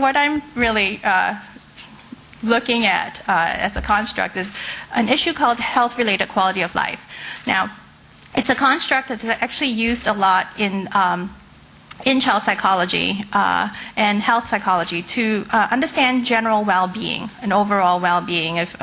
what I'm really looking at as a construct is an issue called health-related quality of life. Now, it's a construct that's actually used a lot in child psychology and health psychology to understand general well-being and overall well-being of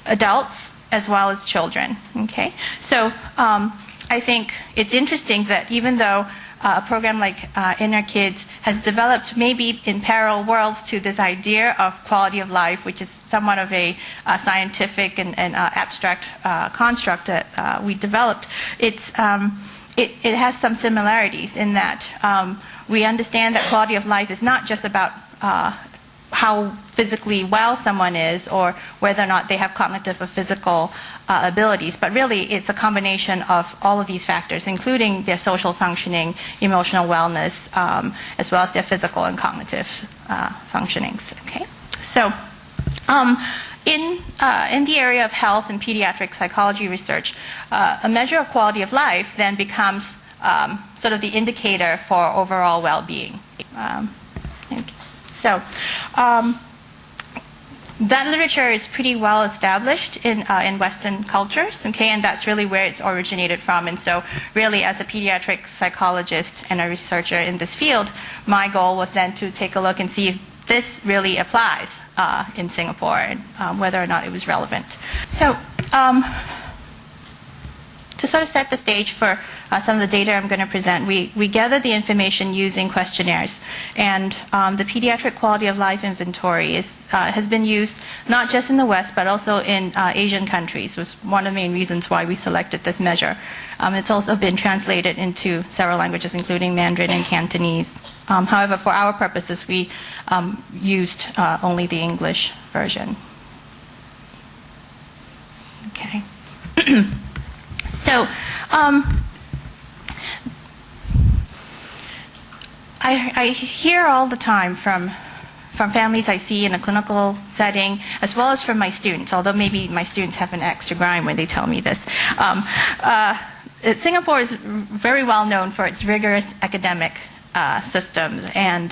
adults as well as children. Okay, so I think it's interesting that even though a program like Inner Kids has developed maybe in parallel worlds to this idea of quality of life, which is somewhat of a scientific and abstract construct that we developed, it has some similarities in that we understand that quality of life is not just about how physically well someone is or whether or not they have cognitive or physical abilities, but really it's a combination of all of these factors, including their social functioning, emotional wellness, as well as their physical and cognitive functionings. Okay, so in the area of health and pediatric psychology research, a measure of quality of life then becomes sort of the indicator for overall well-being. So that literature is pretty well established in Western cultures, okay, and that's really where it's originated from. And so really as a pediatric psychologist and a researcher in this field, my goal was then to take a look and see if this really applies in Singapore and whether or not it was relevant. So to sort of set the stage for some of the data I'm going to present, we gathered the information using questionnaires. And the Pediatric Quality of Life Inventory has been used not just in the West, but also in Asian countries, was one of the main reasons why we selected this measure. It's also been translated into several languages, including Mandarin and Cantonese. However, for our purposes, we used only the English version. Okay. So, I hear all the time from families I see in a clinical setting, as well as from my students, although maybe my students have an extra grime when they tell me this. Singapore is very well known for its rigorous academic systems, and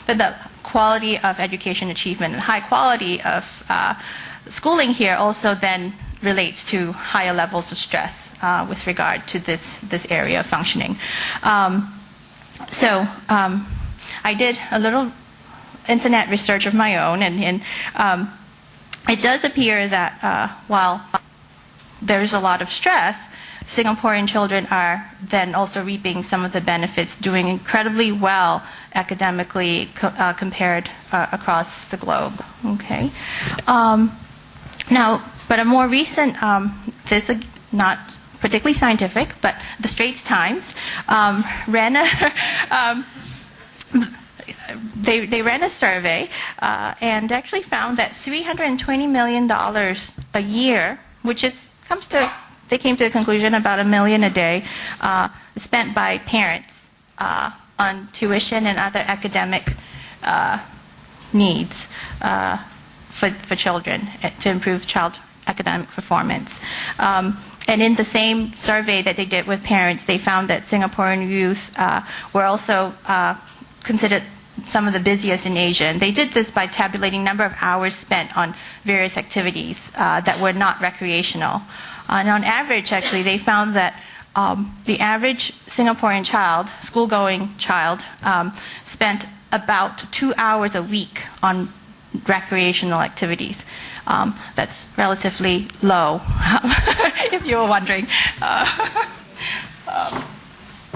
the quality of education achievement and high quality of schooling here also then relates to higher levels of stress with regard to this area of functioning. So I did a little internet research of my own, and it does appear that while there's a lot of stress, Singaporean children are then also reaping some of the benefits, doing incredibly well academically compared across the globe. Okay. Now, but a more recent, this is not particularly scientific, but the Straits Times ran a they ran a survey and actually found that $320 million a year, which they came to the conclusion about $1 million a day, spent by parents on tuition and other academic needs for children to improve child academic performance. And in the same survey that they did with parents, they found that Singaporean youth were also considered some of the busiest in Asia. And they did this by tabulating number of hours spent on various activities that were not recreational. And on average, actually, they found that the average Singaporean child, school-going child, spent about 2 hours a week on recreational activities. That's relatively low, if you were wondering.